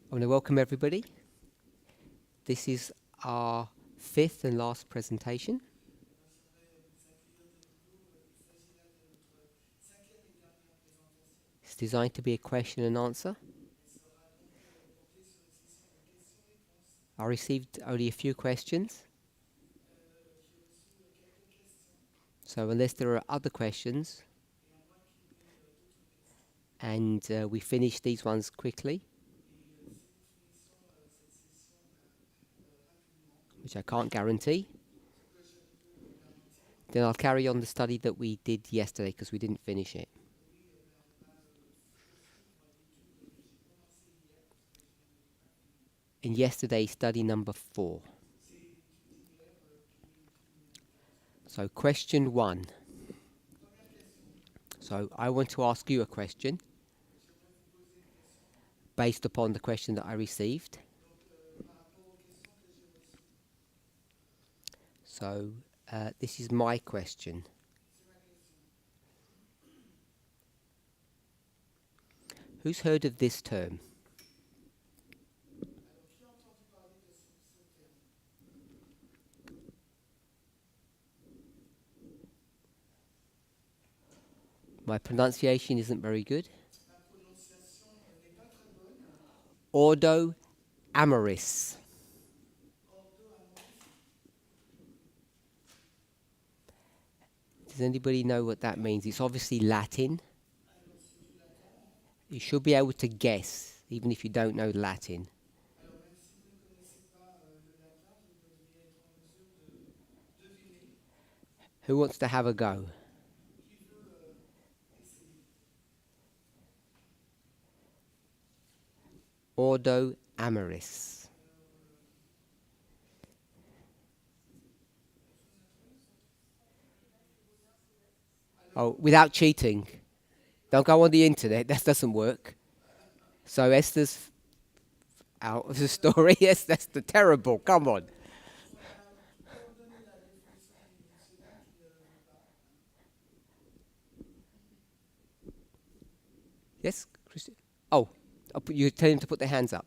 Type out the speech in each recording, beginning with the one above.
I want to welcome everybody. This is our fifth and last presentation. It's designed to be a question and answer. I received only a few questions. So unless there are other questions, and we finish these ones quickly, which I can't guarantee, then I'll carry on the study that we did yesterday because we didn't finish it. In yesterday's study number 4. So question 1. So I want to ask you a question based upon the question that I received. So this is my question. Who's heard of this term? My pronunciation isn't very good. Ordo amoris. Does anybody know what that means? It's obviously Latin. You should be able to guess, even if you don't know Latin. Who wants to have a go? Ordo amoris. Oh, without cheating. Don't go on the internet, that doesn't work. So Esther's out of the story. Yes, that's the terrible. Come on. Yes, Christian? Oh, you tell him to put their hands up.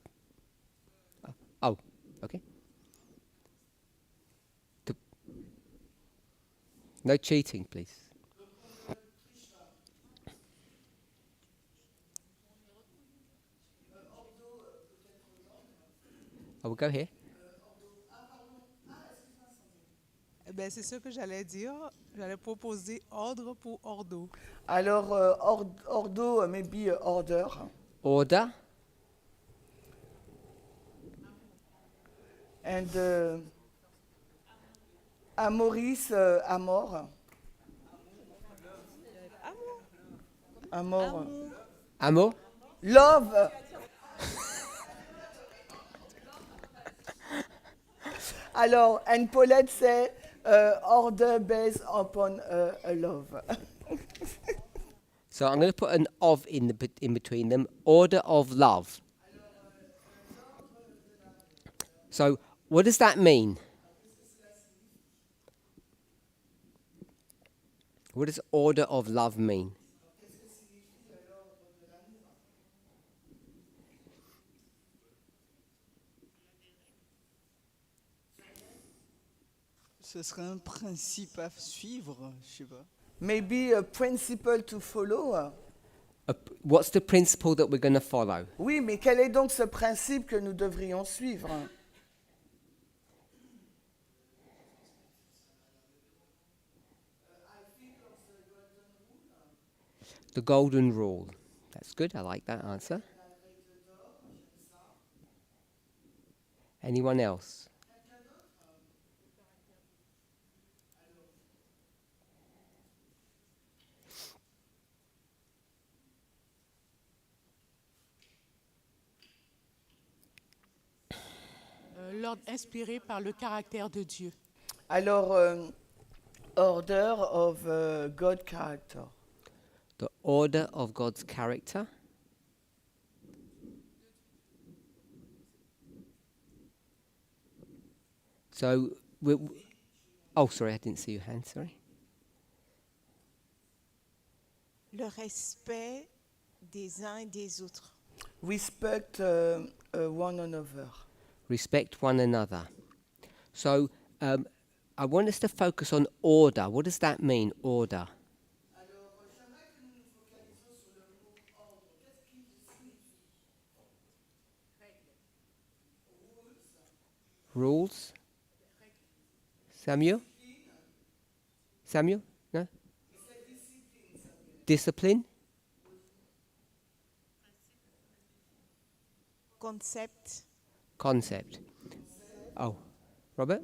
Oh, okay. No cheating, please. I will go here. Ben, c'est ça que j'allais dire. J'allais proposer ordre pour ordo. Alors, ordo, maybe order. Order. And amoris, amor. Amor. Amor. Love. Alors, and Paulette c'est order based upon a love. So I'm going to put an of in between them. Order of love. So what does that mean? What does order of love mean? Ce serait un principe à suivre, je sais pas. Maybe a principle to follow. What's the principle that we're going to follow? Oui, mais quel est donc ce principe que nous devrions suivre? The golden rule. That's good. I like that answer. Anyone else? L'ordre inspiré par le caractère de Dieu. Alors, order of God character. The order of God's character. So, oh, sorry, I didn't see your hand, sorry. Le respect des uns et des autres. Respect one another. Respect one another. So I want us to focus on order. What does that mean, order? Alors, j'aimerais que nous nous focalisions sur le mot ordre. Qu'est-ce qu'il signifie? Rules? Samuel? Samuel? No? Discipline? Concept. Concept. Oh, Robert?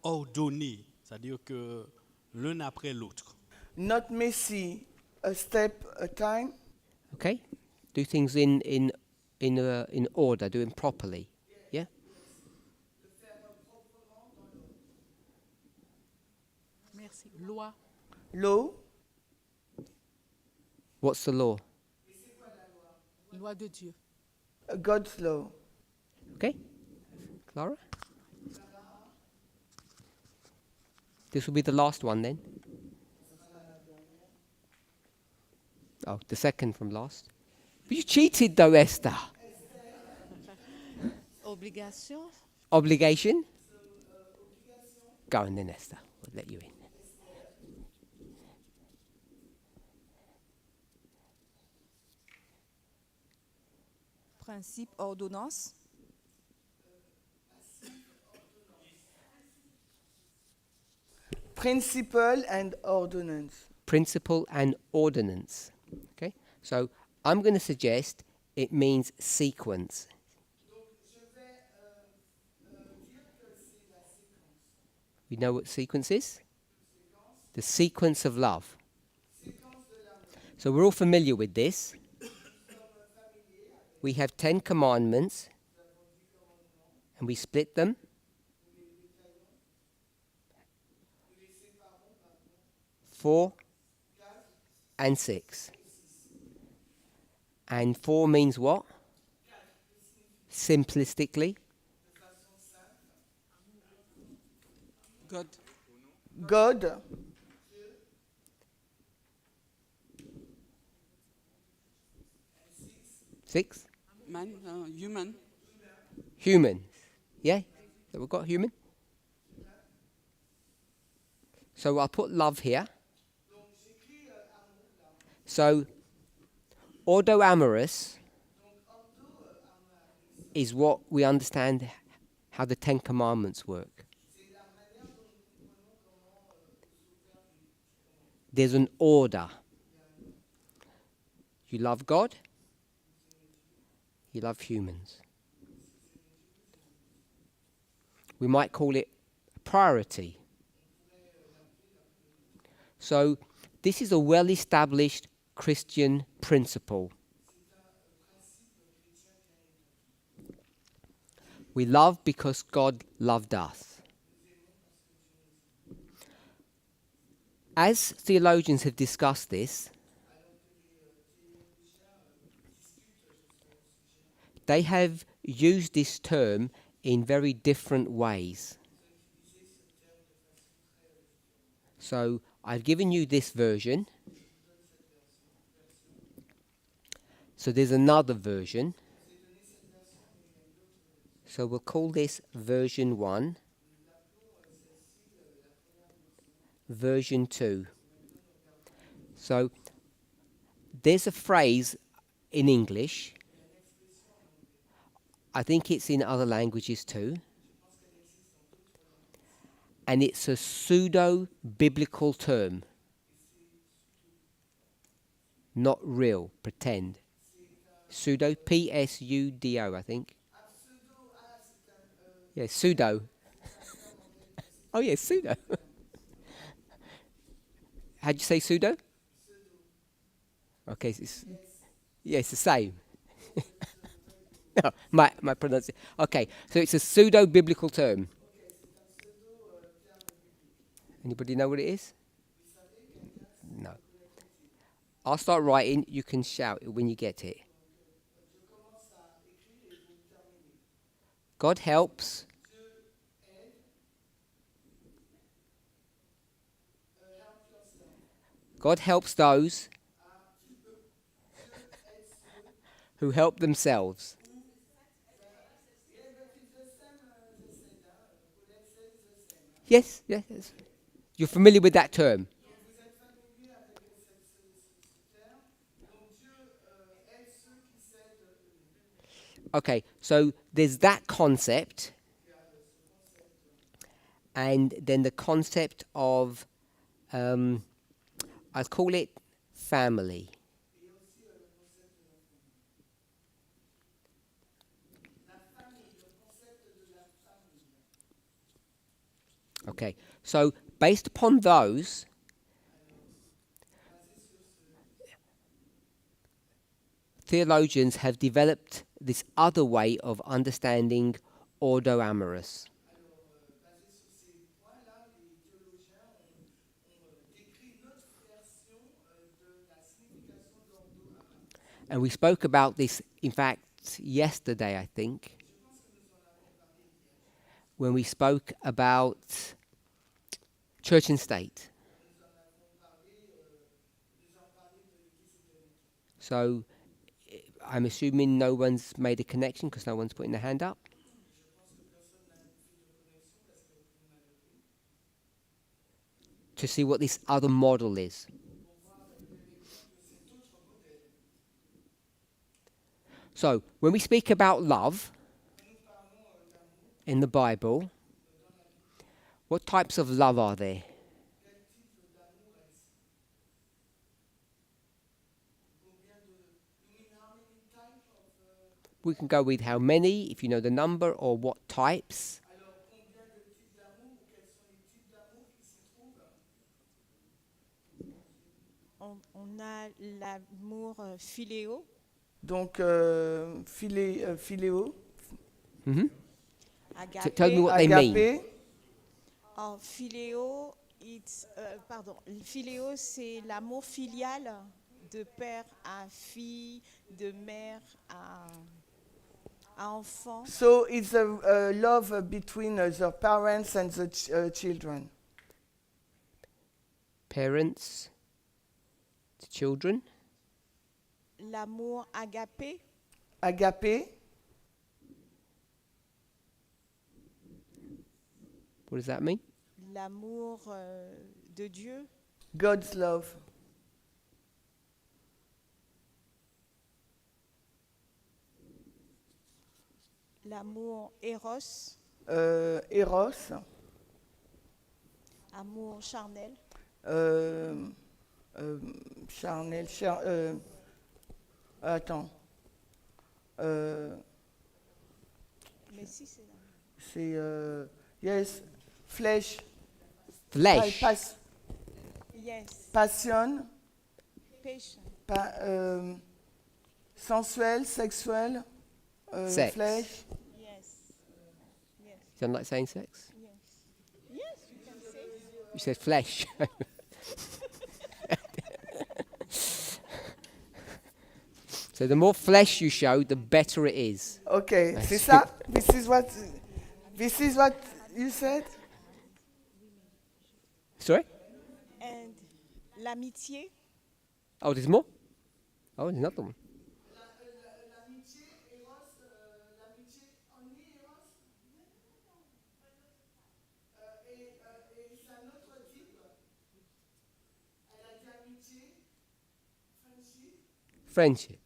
Ordonner, c'est-à-dire que l'un après l'autre. Not messy, a step a time. Okay. Do things in order, do them properly. Yeah? Merci. Loi. Law, What's the law? Loi de Dieu. God's law. Okay. Clara? This will be the last one then. Oh, the second from last. But you cheated though, Esther. Obligation. Obligation? Go on then, Esther. We'll let you in. Principe, ordonnance. Principle and ordinance. Principle and ordinance. Okay? So I'm going to suggest it means sequence. We know what sequence is? The sequence of love. So we're all familiar with this. We have 10 commandments and we split them. 4 and 6. And 4 means what? Simplistically. God. God, 6. Man, human. Human. Yeah? So we've got human. So I'll put love here. So, ordo amorous is what we understand how the 10 commandments work. There's an order. You love God. You love humans. We might call it priority. So, this is a well-established Christian principle. We love because God loved us. As theologians have discussed this, they have used this term in very different ways. So I've given you this version. So there's another version. So we'll call this version 1. Version 2. So there's a phrase in English. I think it's in other languages too. And it's a pseudo-biblical term. Not real, pretend. Pseudo, P-S-U-D-O, I think. Yeah, pseudo. Oh yeah, pseudo. How'd you say pseudo? Okay, it's the same. No, my pronunciation. Okay, so it's a pseudo-biblical term. Anybody know what it is? No. I'll start writing. You can shout it when you get it. God helps. God helps those who help themselves. Yes, yes, yes. You're familiar with that term. Okay, so there's that concept, and then the concept of, I call it family. Okay, so based upon those, theologians have developed this other way of understanding ordo amorous. And we spoke about this, in fact, yesterday, I think, when we spoke about church and state. So I'm assuming no one's made a connection because no one's putting their hand up. To see what this other model is. So when we speak about love in the Bible, what types of love are there? We can go with how many, if you know the number, or what types. On a l'amour philéo, Donc, philéo, Mhm. Tell me agapé. what they mean. agapé, En philéo, philéo, c'est l'amour filial de père à fille, de mère à enfant. so it's a love between the parents and the children. Parents to children. L'amour agapé, Agapé, What does that mean? l'amour de Dieu, God's love. l'amour éros, Eros, amour charnel, charnel, attends. mais si c'est l'amour. C'est, yes, flesh, Flesh. Yes, passion, patient, sensuel, sexuel, Sex. flesh. yes, yes, You don't like saying sex? yes. Yes, you can say. You said flesh. So the more flesh you show, the better it is. Okay, c'est ça? This is what you said? Sorry? And l'amitié, Oh, there's more? Oh, there's another one. Friendship.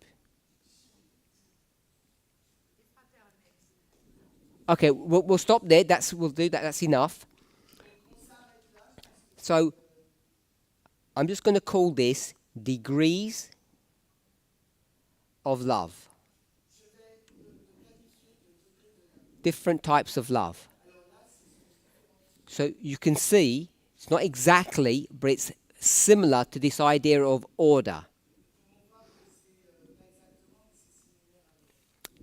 Okay, we'll stop there. We'll do that. That's enough. So I'm just going to call this degrees of love. Different types of love. So you can see it's not exactly, but it's similar to this idea of order.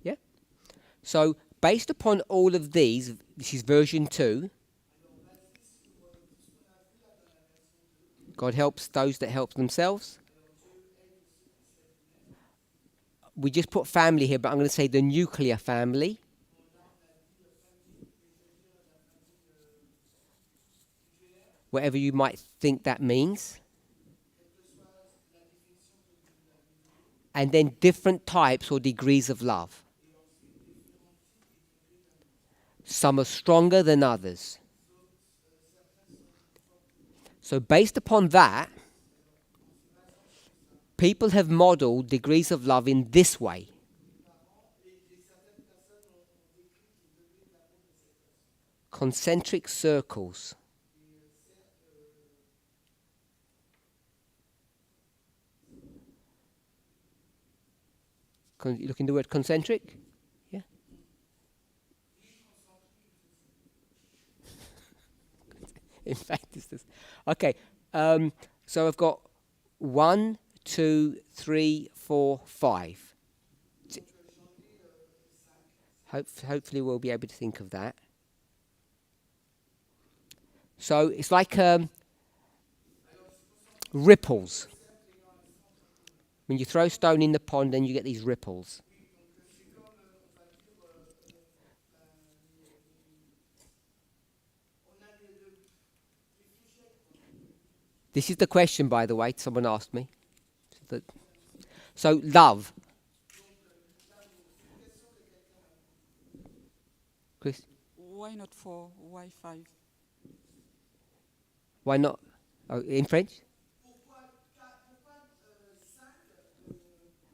Yeah? So based upon all of these, this is version 2. God helps those that help themselves. We just put family here, but I'm going to say the nuclear family. Whatever you might think that means. and then different types or degrees of love. Some are stronger than others. So based upon that, people have modeled degrees of love in this way. Concentric circles. You look in the word concentric? Yeah. In fact, it's this. Okay. So I've got 1, 2, 3, 4, 5. Hopefully we'll be able to think of that. So it's like ripples. When you throw stone in the pond, then you get these ripples. This is the question, by the way, someone asked me. So love. Chris? Why not 4? Why 5? Why not? Oh, in French?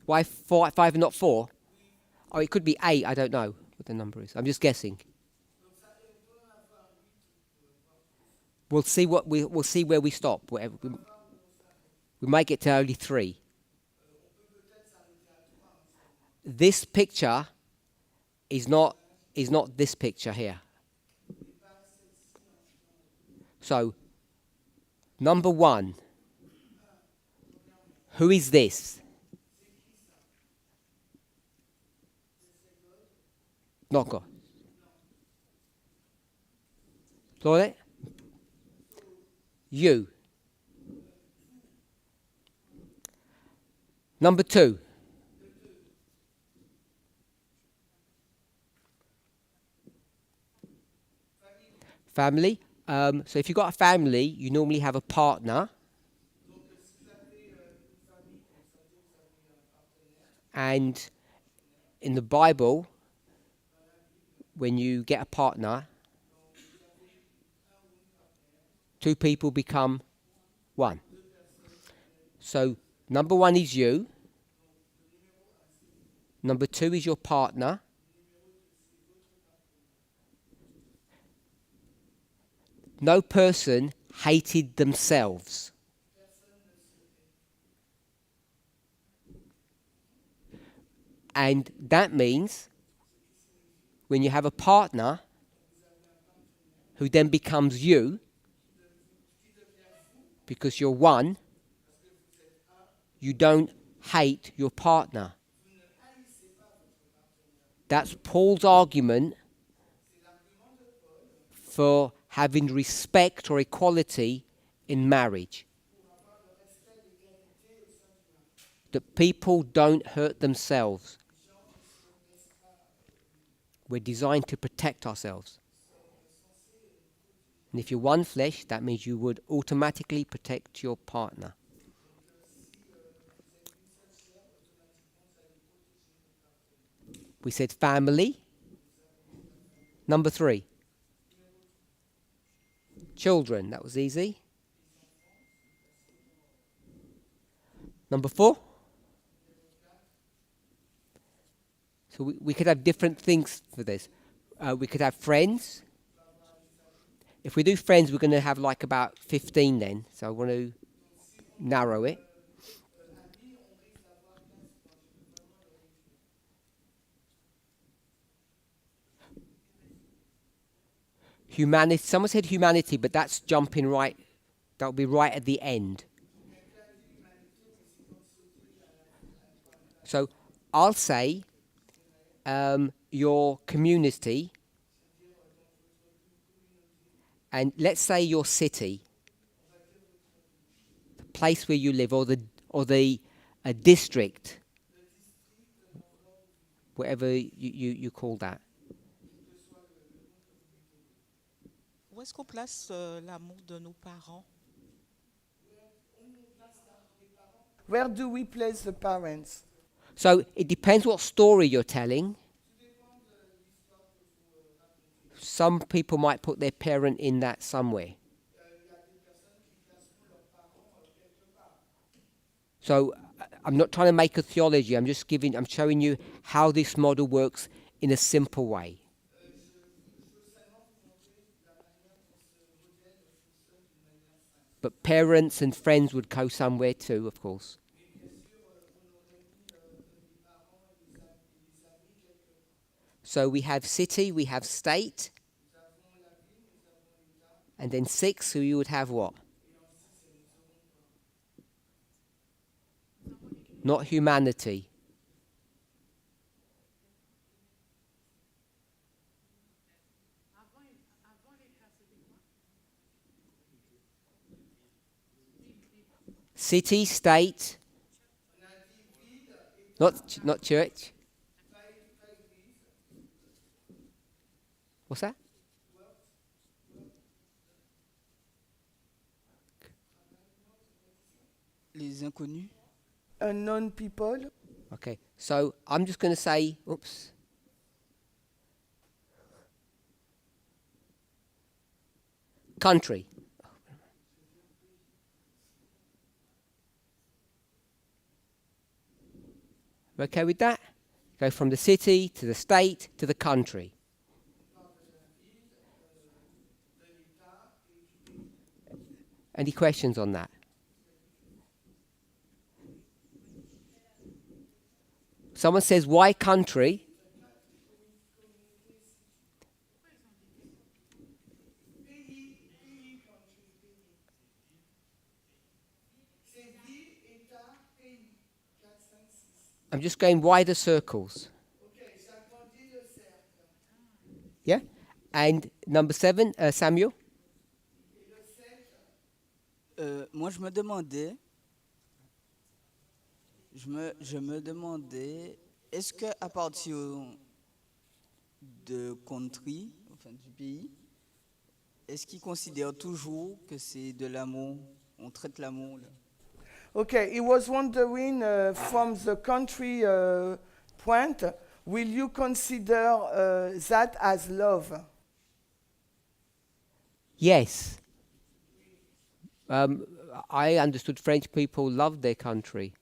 Why 4, 5 and not 4? Oh, it could be 8. I don't know what the number is. I'm just guessing. We'll see we'll see where we stop. Whatever we might get to only 3. This picture is not this picture here. So, number 1. Who is this? Not God. Claudette? You. Number 2. Family. So if you've got a family, you normally have a partner. And in the Bible, when you get a partner, 2 people become 1. So number 1 is you. Number 2 is your partner. No person hated themselves. And that means when you have a partner who then becomes you, because you're 1, you don't hate your partner. That's Paul's argument for having respect or equality in marriage. That people don't hurt themselves. We're designed to protect ourselves. And if you're one flesh, that means you would automatically protect your partner. We said family. Number 3. Children. That was easy. Number 4. So we could have different things for this. We could have friends. If we do friends, we're going to have like about 15 then. So I want to narrow it. Humanity. Someone said humanity, but that's jumping right. That'll be right at the end. So I'll say your community, and let's say your city, the place where you live, or the district, whatever you call that. Où est-ce qu'on place l'amour de nos parents? Where do we place the parents? So it depends what story you're telling. Some people might put their parent in that somewhere. So I'm not trying to make a theology. I'm showing you how this model works in a simple way. But parents and friends would go somewhere too, of course. So we have city, we have state, and then 6, so you would have what? Not humanity. City, state, not church. What's that? Les inconnus. Unknown people. Okay, so I'm just going to say, oops. Country. Okay with that? Go from the city to the state to the country. Any questions on that? Someone says, why country? I'm just going wider circles. Yeah? And number 7, Samuel? Moi, je me demandais, est-ce que à partir de country, enfin du pays, est-ce qu'ils considèrent toujours que c'est de l'amour, on traite l'amour là? Okay, he was wondering from the country point, will you consider that as love? Yes. I understood French people loved their country.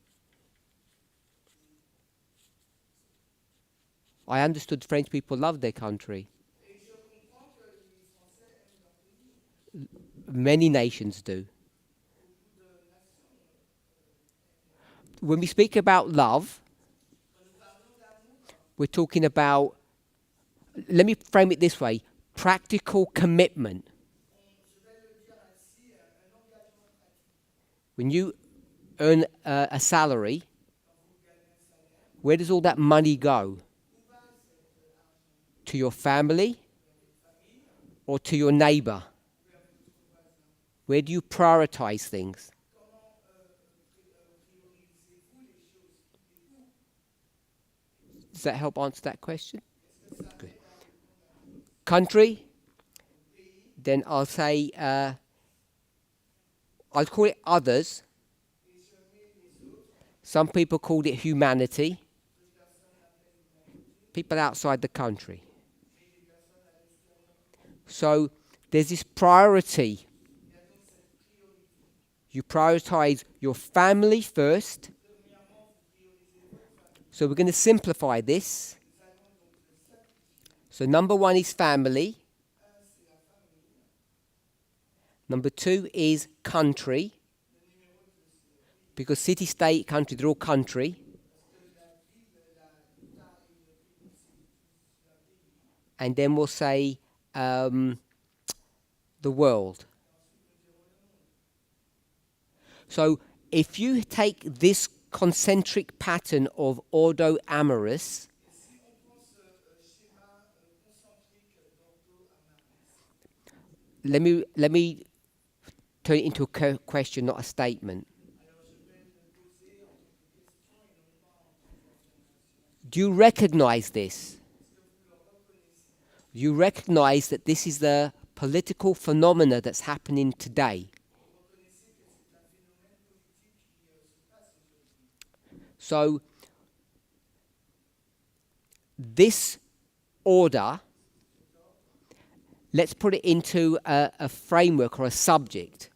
I understood French people loved their country. Many nations do. When we speak about love, we're talking about, let me frame it this way, practical commitment. When you earn a salary, where does all that money go? To your family or to your neighbor? Where do you prioritize things? Does that help answer that question? Good. Country, then I'll say, I'll call it others. Some people called it humanity. People outside the country. So there's this priority. You prioritize your family first. So we're going to simplify this. So number 1 is family. Number 2 is country. Because city, state, country, they're all country. And then we'll say the world. So if you take this concentric pattern of ordo amoris, let me turn it into a question, not a statement. Do you recognize this? You recognize that this is the political phenomena that's happening today. So this order, let's put it into a framework or a subject,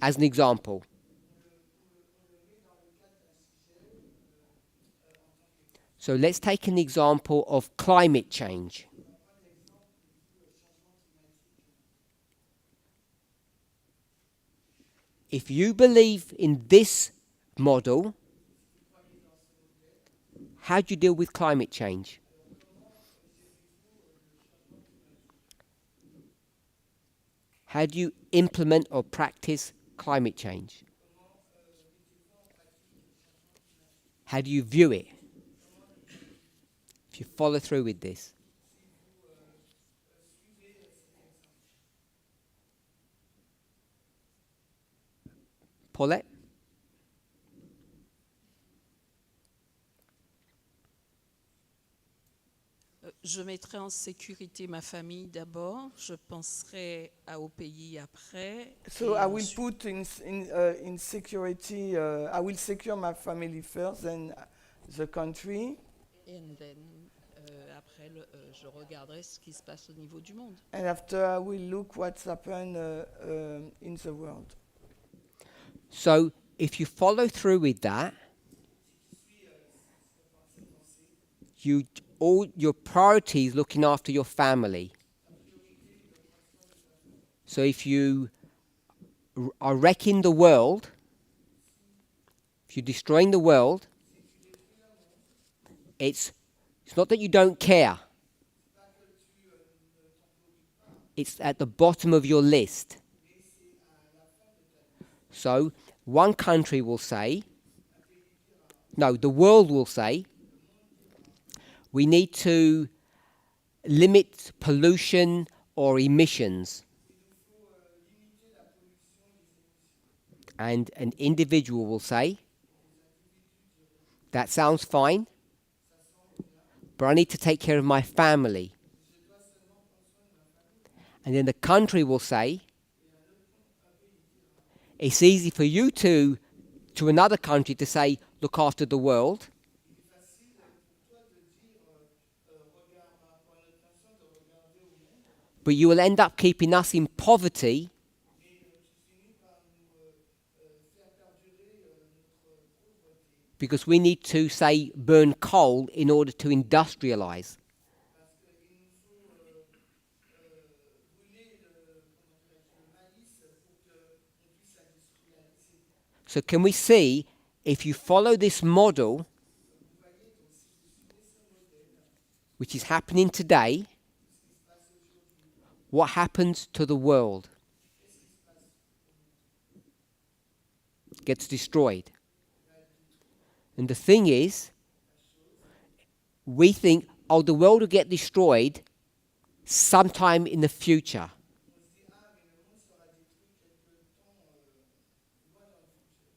as an example. So let's take an example of climate change. If you believe in this model, how do you deal with climate change? How do you implement or practice climate change? How do you view it? If you follow through with this. Paulette? Je mettrai en sécurité ma famille d'abord, je penserai au pays après. So et I will ensuite- put in security, I will secure my family first, then the country, and then, après, je regarderai ce qui se passe au niveau du monde. and after I will look what's happened in the world. So if you follow through with that, all your priorities looking after your family. So if you are wrecking the world, if you're destroying the world, it's not that you don't care. It's at the bottom of your list. So one country will say, no, the world will say, we need to limit pollution or emissions. And an individual will say, that sounds fine, but I need to take care of my family. And then the country will say, it's easy for you to another country to say, look after the world. But you will end up keeping us in poverty because we need to, say, burn coal in order to industrialize. So can we see, if you follow this model, which is happening today, what happens to the world? Gets destroyed. And the thing is, we think, oh, the world will get destroyed sometime in the future.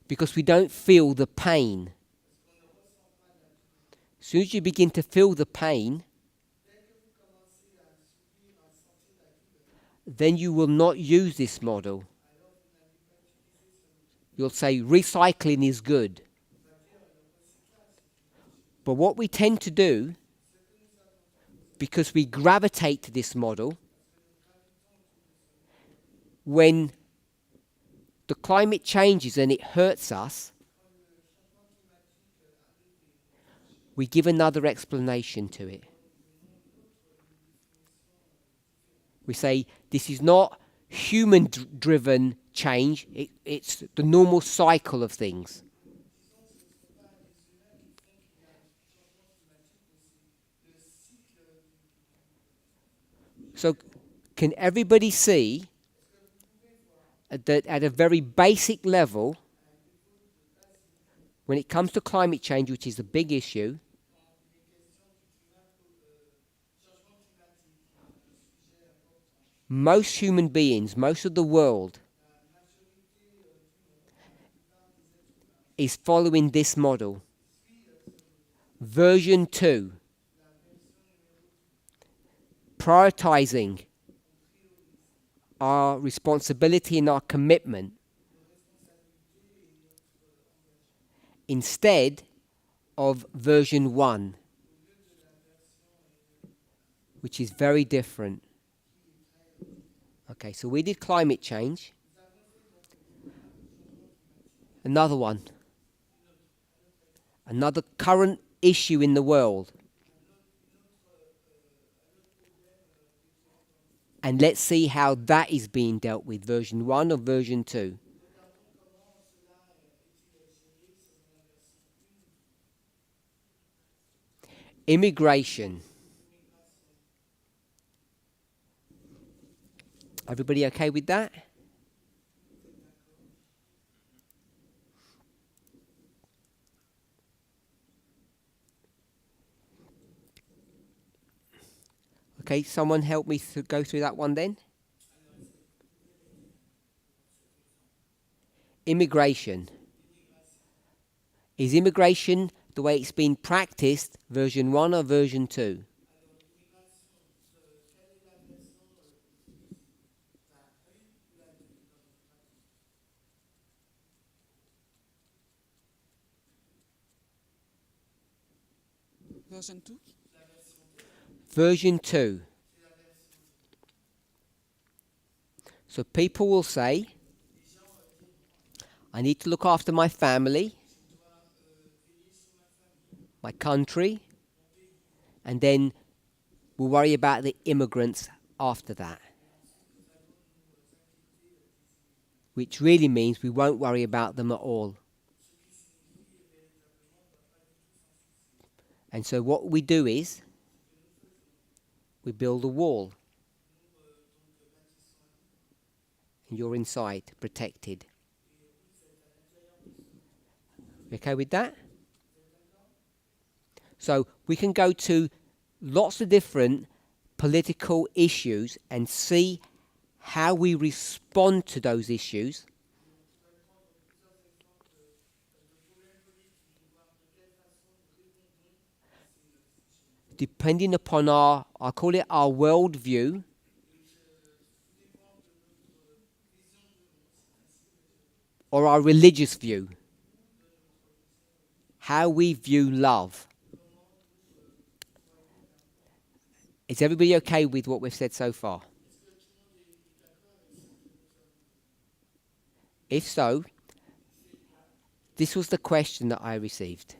Because we don't feel the pain. As soon as you begin to feel the pain, then you will not use this model. You'll say recycling is good. But what we tend to do, because we gravitate to this model, when the climate changes and it hurts us, we give another explanation to it. We say, this is not human-driven change, it's the normal cycle of things. So, can everybody see that at a very basic level, when it comes to climate change, which is a big issue, most human beings, most of the world, is following this model. Version 2. Prioritizing our responsibility and our commitment instead of version 1. which is very different. Okay, so we did climate change. Another one. Another current issue in the world. And let's see how that is being dealt with, version 1 or version 2. Immigration. Everybody okay with that? Okay, someone help me go through that one then. Immigration. Is immigration the way it's been practiced, version 1 or version 2? Version 2. Version 2. So people will say, I need to look after my family, my country, and then we'll worry about the immigrants after that. Which really means we won't worry about them at all. And so what we do is, we build a wall. And you're inside, protected. Okay with that? So we can go to lots of different political issues and see how we respond to those issues. Depending upon I'll call it our worldview, or our religious view, how we view love. Is everybody okay with what we've said so far? If so, this was the question that I received.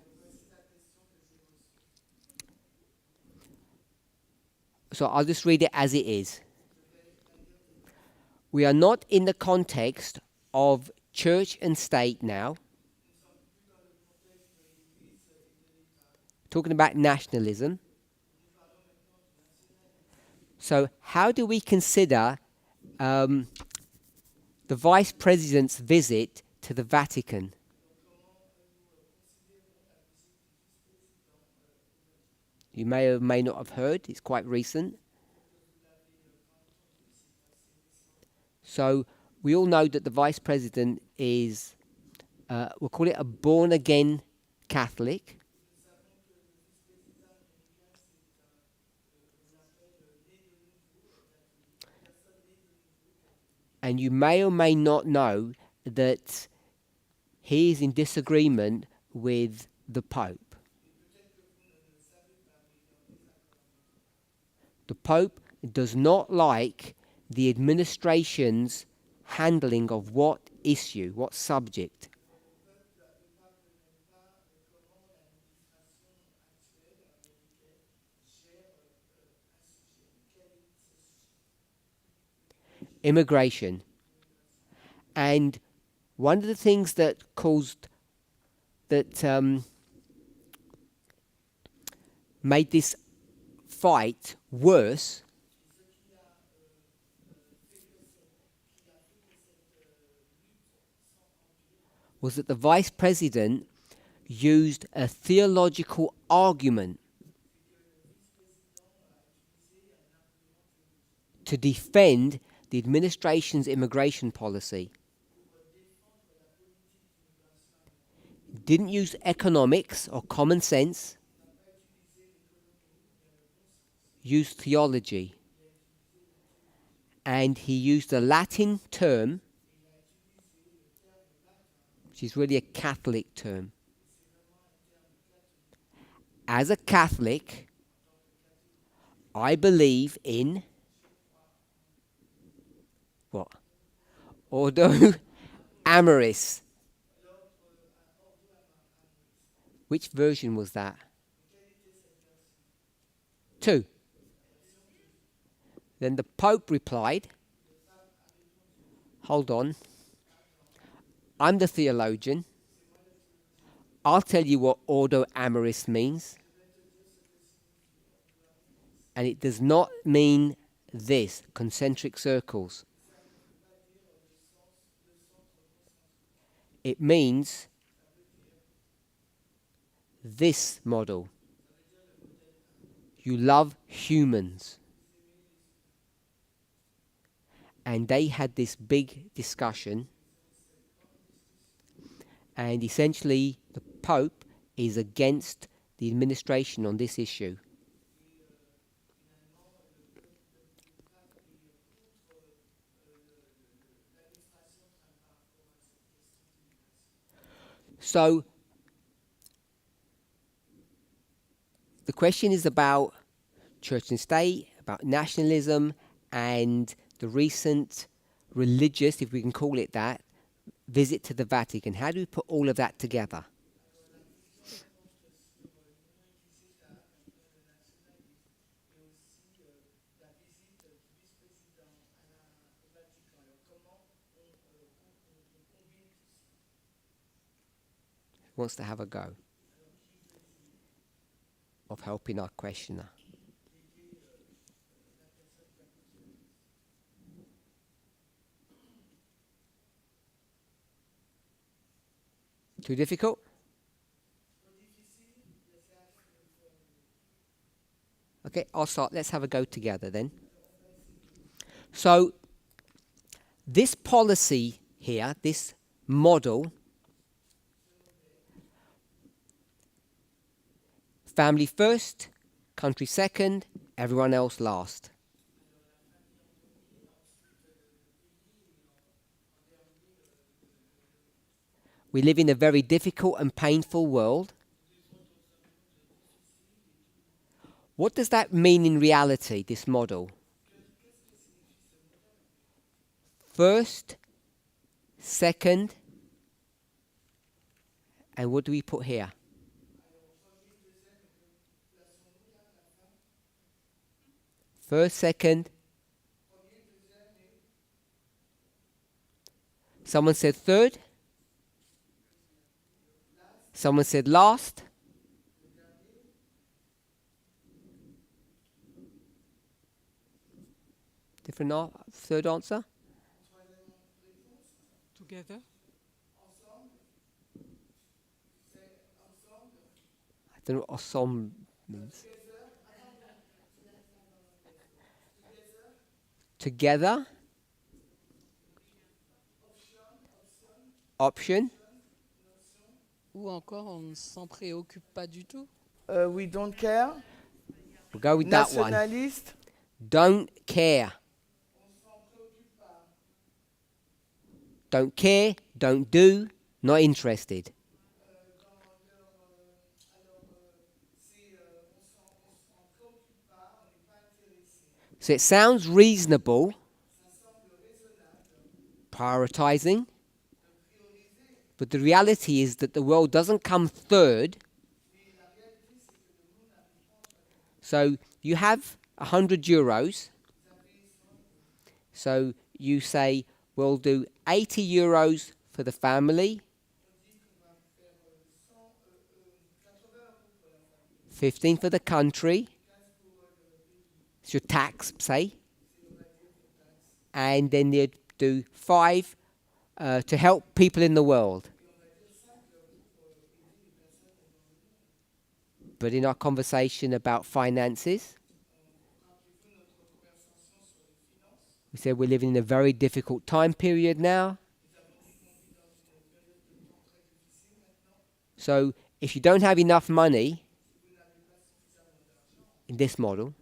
So I'll just read it as it is. We are not in the context of church and state now. Talking about nationalism. So how do we consider the Vice President's visit to the Vatican? You may or may not have heard, it's quite recent. So we all know that the Vice President is, we'll call it a born-again Catholic. And you may or may not know that he is in disagreement with the Pope. The Pope does not like the administration's handling of what issue, what subject. Immigration. And one of the things that made this fight worse was that the Vice President used a theological argument to defend the administration's immigration policy. Didn't use economics or common sense, used theology. And he used a Latin term, which is really a Catholic term. As a Catholic, I believe in what? Ordo Amoris. Which version was that? 2. Then the Pope replied, hold on, I'm the theologian. I'll tell you what Ordo Amoris means. And it does not mean this, concentric circles. It means this model. You love humans. And they had this big discussion. And essentially, the Pope is against the administration on this issue. So, the question is about church and state, about nationalism, and the recent religious, if we can call it that, visit to the Vatican. How do we put all of that together? Who wants to have a go of helping our questioner? Too difficult? Okay, I'll start. Let's have a go together then. So, this policy here, this model, family first, country second, everyone else last. We live in a very difficult and painful world. What does that mean in reality, this model? First, second, and what do we put here? First, second. Someone said third. Someone said last. Different third answer? Together. I don't know what ensemble means. Together. Option. Ou encore, on ne s'en préoccupe pas du tout. We don't care. We'll go with that one. Nationaliste. Don't care. Don't care, don't do, not interested. So it sounds reasonable, prioritizing, but the reality is that the world doesn't come third. So you have €100. So you say, we'll do €80 for the family, 15 for the country, it's your tax, say, and then you do 5 to help people in the world. But in our conversation about finances, we said we're living in a very difficult time period now. So if you don't have enough money in this model,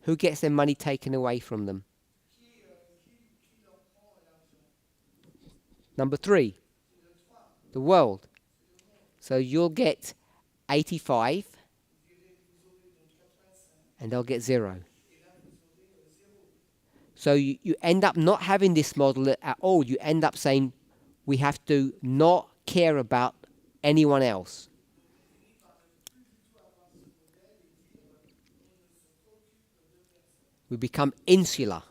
who gets their money taken away from them? Number 3, the world. So you'll get 85. and they'll get 0. So you end up not having this model at all. You end up saying we have to not care about anyone else. We become insular.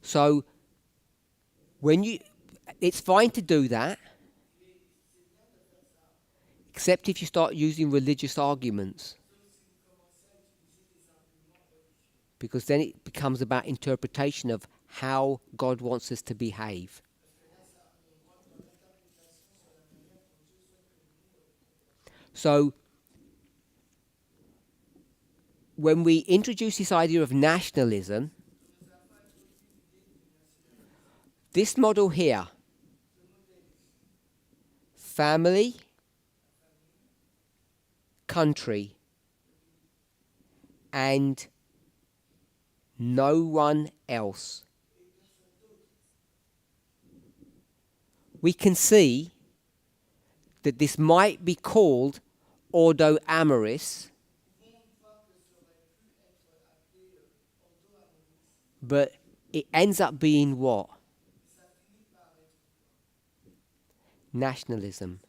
So it's fine to do that, except if you start using religious arguments. Because then it becomes about interpretation of how God wants us to behave. So when we introduce this idea of nationalism, this model here, family, country, and no one else. We can see that this might be called ordo amoris, but it ends up being what? Nationalism.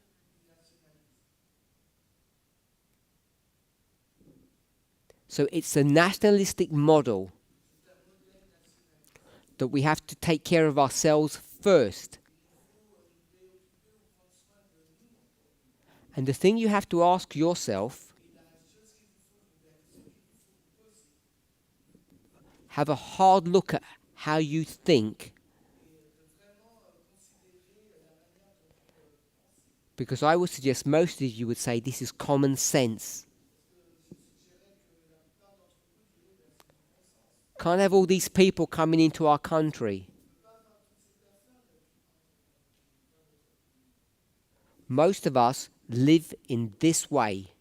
So it's a nationalistic model that we have to take care of ourselves first. And the thing you have to ask yourself, have a hard look at how you think. Because I would suggest most of you would say this is common sense. Can't have all these people coming into our country. Most of us live in this way.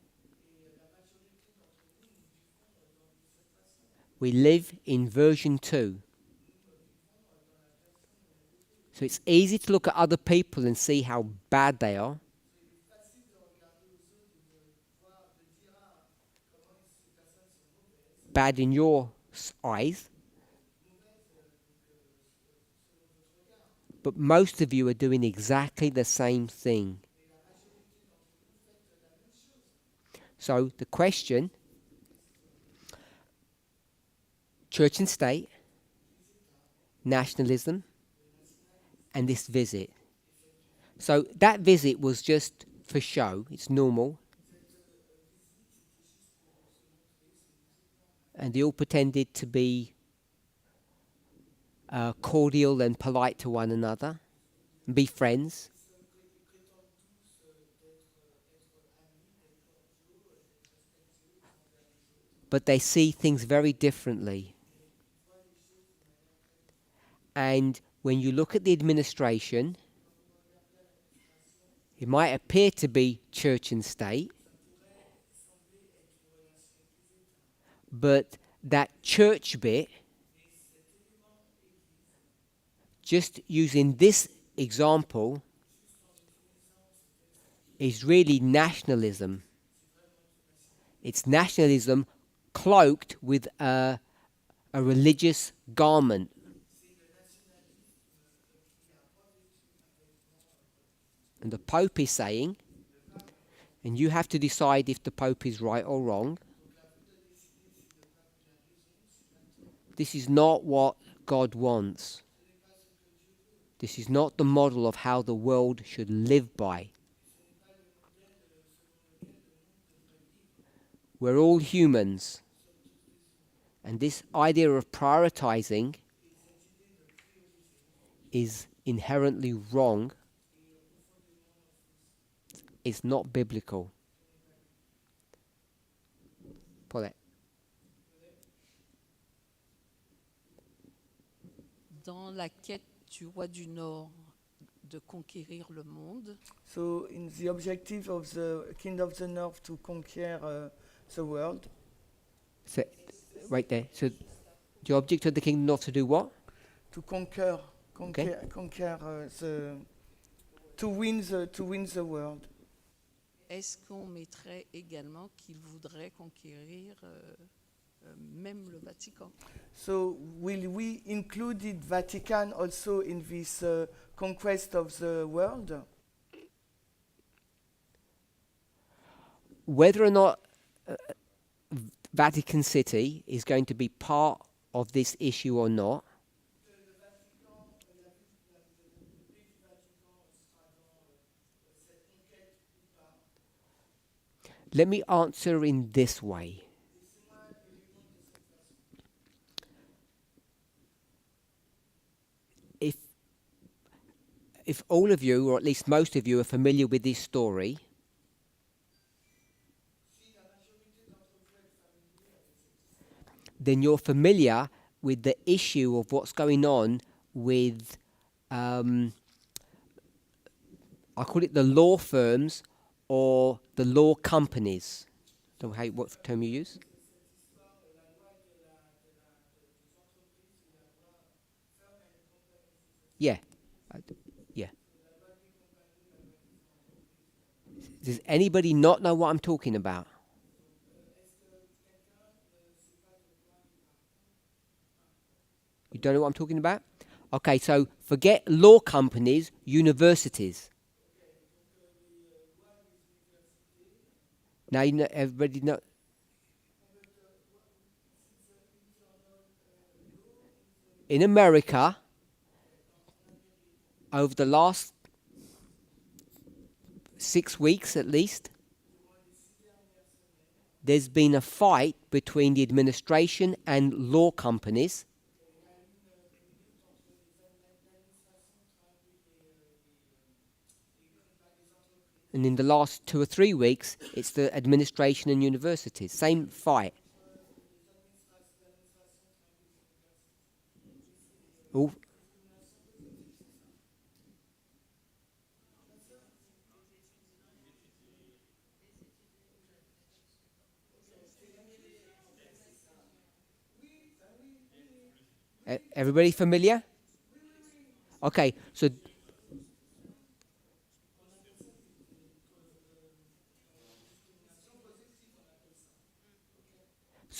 We live in version 2. So it's easy to look at other people and see how bad they are. Bad in your eyes. But most of you are doing exactly the same thing. So the question, church and state, nationalism, and this visit. So that visit was just for show, it's normal. And they all pretended to be cordial and polite to one another, and be friends. But they see things very differently. And when you look at the administration, it might appear to be church and state, but that church bit, just using this example, is really nationalism. It's nationalism cloaked with a religious garment. And the Pope is saying, and you have to decide if the Pope is right or wrong, this is not what God wants. This is not the model of how the world should live by. We're all humans. And this idea of prioritizing is inherently wrong. It's not biblical. Paulette. Dans la quête du roi du Nord de conquérir le monde, So, in the objective of the King of the North to conquer the world, So, right there. So the object of the kingdom north to do what? to to win the world. est-ce qu'on mettrait également qu'ils voudraient conquérir même le Vatican? So will we include the Vatican also in this conquest of the world? Whether or not Vatican City is going to be part of this issue or not, let me answer in this way. If all of you, or at least most of you, are familiar with this story, then you're familiar with the issue of what's going on with, I call it the law firms or the law companies. Don't know what term you use. Yeah. Yeah. Does anybody not know what I'm talking about? You don't know what I'm talking about? Okay, so forget law companies, universities. Now you know, everybody know. In America, over the last 6 weeks at least, there's been a fight between the administration and law companies. And in the last 2 or 3 weeks, it's the administration and universities. Same fight. All, everybody familiar? Okay, so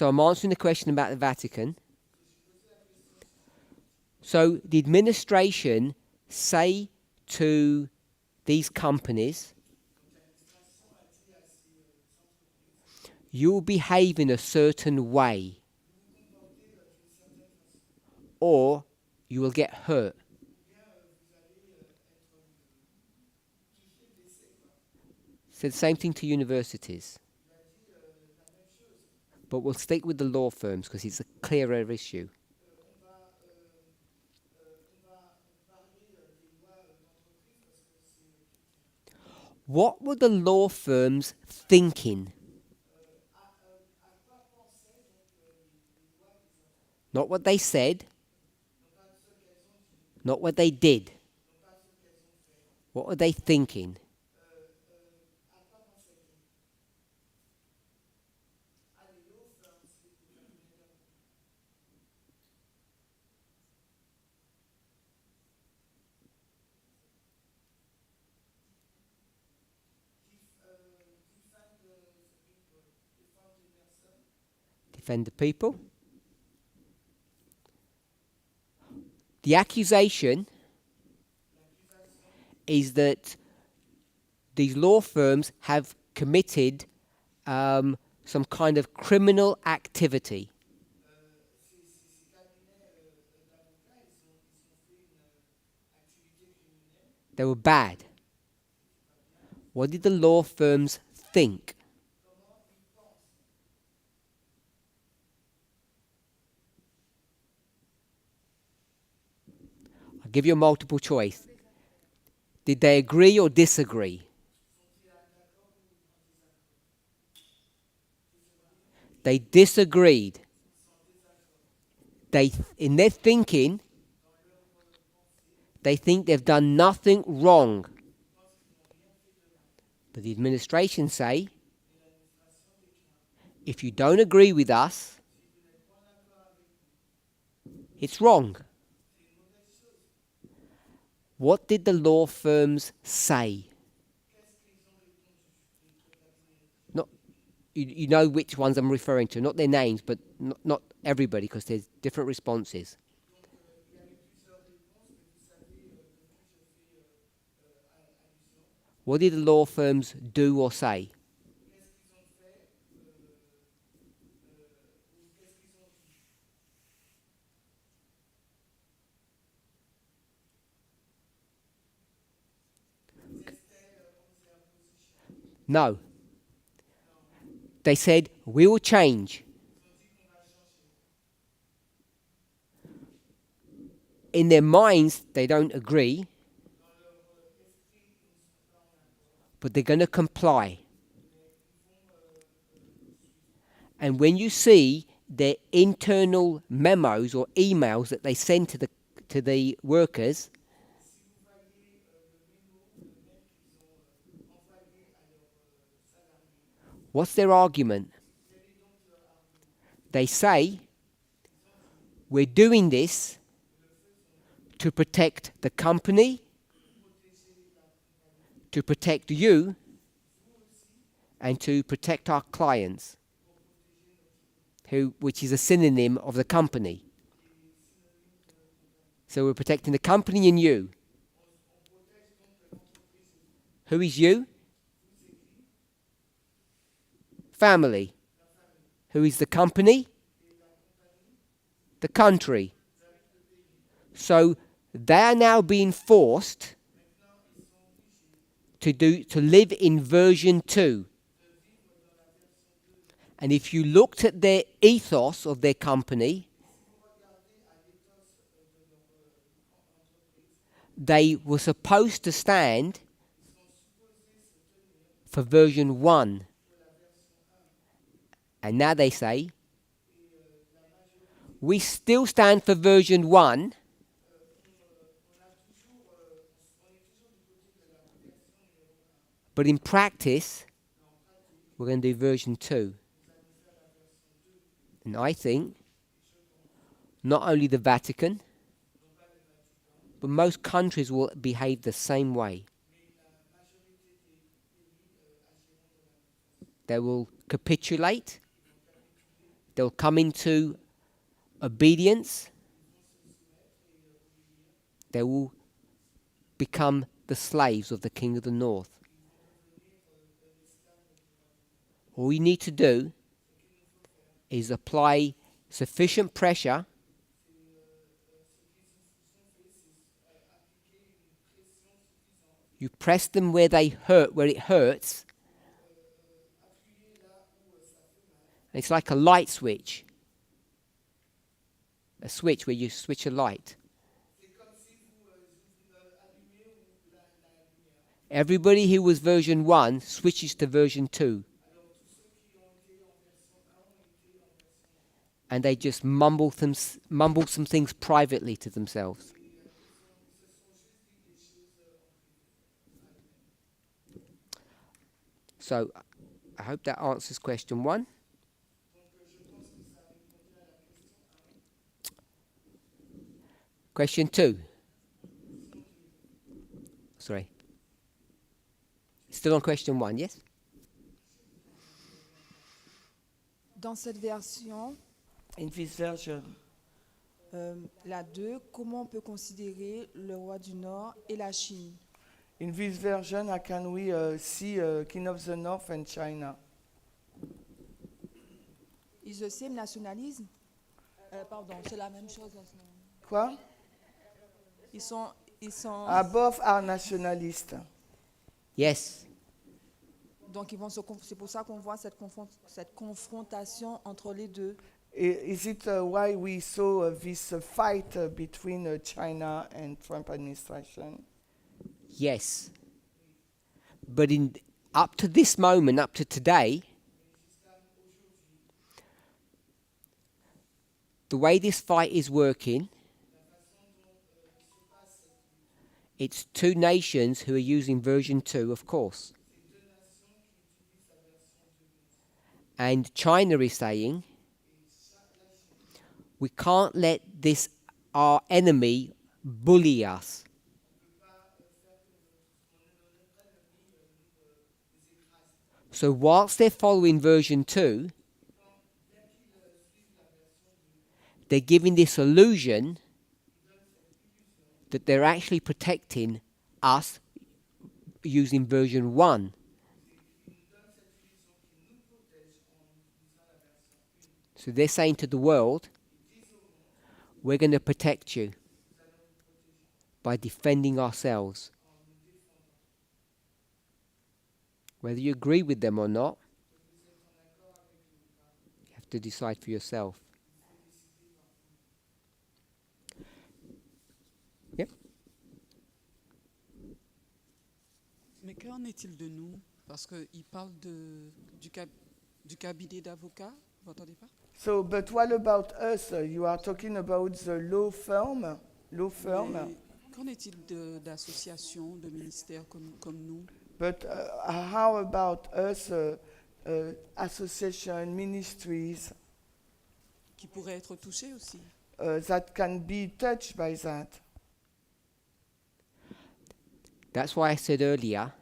I'm answering the question about the Vatican. So the administration say to these companies, you'll behave in a certain way or you will get hurt. So the same thing to universities. But we'll stick with the law firms because it's a clearer issue. What were the law firms thinking? Not what they said, not what they did. What were they thinking? Defend the people. The accusation is that these law firms have committed some kind of criminal activity. They were bad. What did the law firms think? I'll give you a multiple choice. Did they agree or disagree? They disagreed. In their thinking, they think they've done nothing wrong. But the administration say, if you don't agree with us, it's wrong. What did the law firms say? you know which ones I'm referring to, not their names, but not everybody, because there's different responses. What did the law firms do or say? No. They said, we will change. In their minds, they don't agree, but they're going to comply. And when you see their internal memos or emails that they send to the workers, what's their argument? They say, we're doing this to protect the company, to protect you, and to protect our clients, which is a synonym of the company. So we're protecting the company and you. Who is you? Family. Who is the company? The country. So they are now being forced to live in version 2. And if you looked at their ethos of their company, they were supposed to stand for version 1. And now they say, we still stand for version 1, but in practice, we're going to do version 2. And I think not only the Vatican, but most countries will behave the same way. They will capitulate. They'll come into obedience. They will become the slaves of the King of the North. All we need to do is apply sufficient pressure you press them where it hurts. It's like a light switch. A switch where you switch a light. Everybody who was version 1 switches to version 2. And they just mumble some things privately to themselves. So, I hope that answers question 1. Question 2. Sorry. Still on question 1, yes? Dans cette version, In this version, la 2, comment on peut considérer le roi du Nord et la Chine? in this version, how can we see King of the North and China? Is the same nationalisme? Pardon, c'est la même chose. Quoi? Ils sont Both are nationalists. Yes. donc c'est pour ça qu'on voit cette confrontation entre les deux. Is it why we saw this fight between China and Trump administration? Yes. But up to this moment, up to today, the way this fight is working, it's 2 nations who are using version 2, of course. And China is saying, we can't let our enemy bully us. So whilst they're following version 2, they're giving this illusion that they're actually protecting us using version 1. So they're saying to the world, we're going to protect you by defending ourselves. Whether you agree with them or not, you have to decide for yourself. Yep. Mais qu'en est-il de nous? Parce qu'il parle du cabinet d'avocats, vous n'entendez pas? So, but what about us? You are talking about the law firm? Law firm? Mais qu'en est-il d'associations, de ministères comme nous? But how about us, association, ministries, Qui pourraient être touchés aussi? that can be touched by that? That's why I said earlier,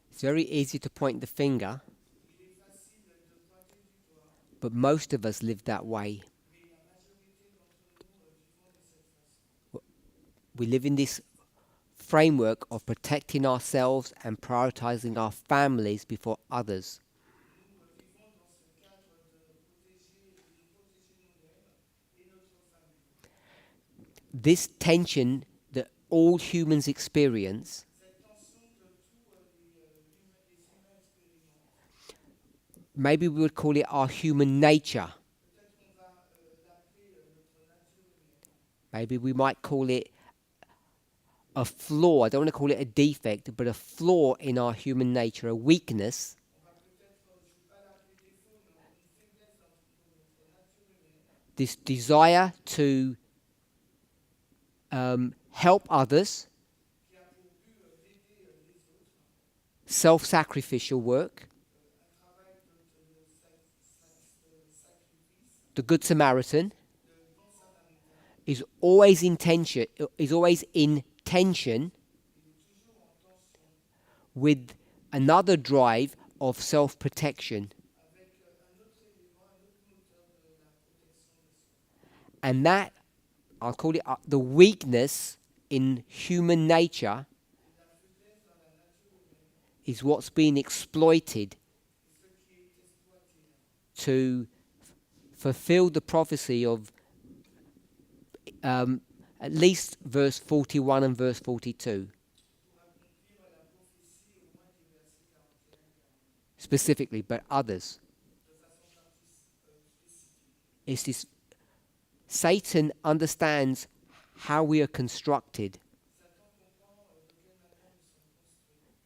it's very easy to point the finger, but most of us live that way. We live in this framework of protecting ourselves and prioritizing our families before others. This tension that all humans experience maybe we would call it our human nature. Maybe we might call it a flaw. I don't want to call it a defect, but a flaw in our human nature, a weakness. This desire to help others, self-sacrificial work, the Good Samaritan is always in tension, with another drive of self-protection. And that, I'll call it the weakness in human nature, is what's being exploited to fulfill the prophecy of at least verse 41 and verse 42. Specifically, but others. It's this Satan understands how we are constructed.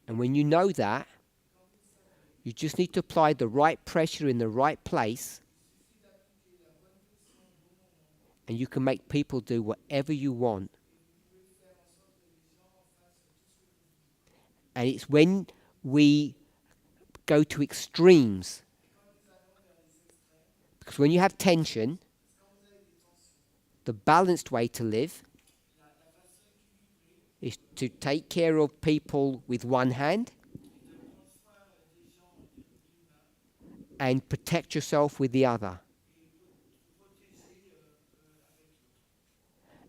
And when you know that, you just need to apply the right pressure in the right place, and you can make people do whatever you want. And it's when we go to extremes, because when you have tension, the balanced way to live is to take care of people with one hand and protect yourself with the other.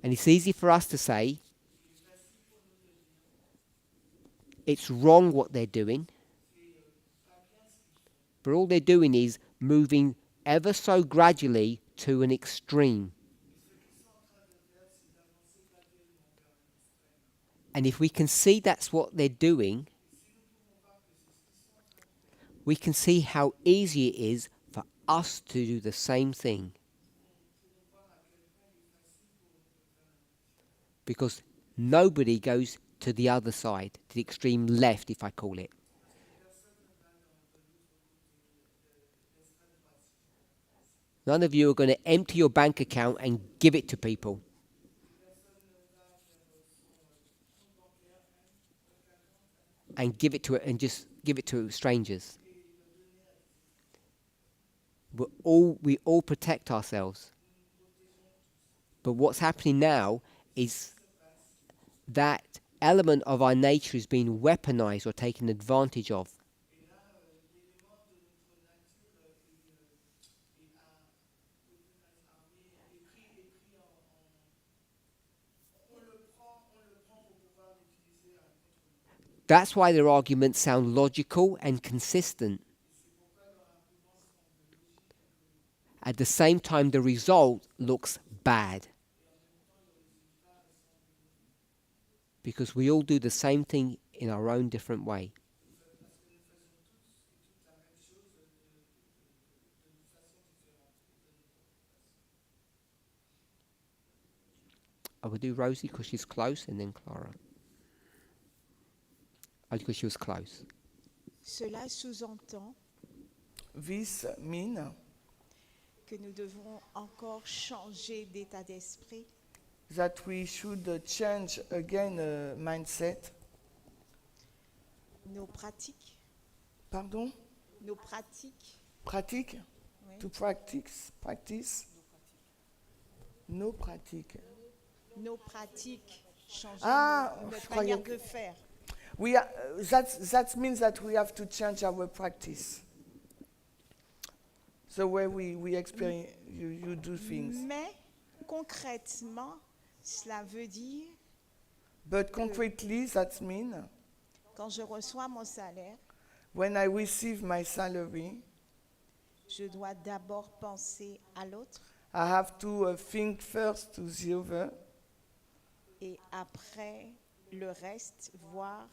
And it's easy for us to say, it's wrong what they're doing, but all they're doing is moving ever so gradually to an extreme. And if we can see that's what they're doing, we can see how easy it is for us to do the same thing. Because nobody goes to the other side, to the extreme left, if I call it. None of you are going to empty your bank account and give it to people. And give it to it, and just give it to strangers. We all protect ourselves. But what's happening now is that element of our nature is being weaponized or taken advantage of. That's why their arguments sound logical and consistent. At the same time, the result looks bad. Because we all do the same thing in our own different way. I will do Rosie because she's close, and then Clara. Oh, because she was close. Cela sous-entend This means que nous devons encore changer d'état d'esprit, that we should change again mindset. nos pratiques, Pardon? nos pratiques, Pratique? oui, To practice? No pratique. nos pratiques, changer Je notre croyais manière que- de faire. That means that we have to change our practice. The way we experience, you do things. Mais concrètement, cela veut dire, But concretely, that means quand je reçois mon salaire, when I receive my salary, je dois d'abord penser à l'autre I have to think first to the other, et après le reste, voir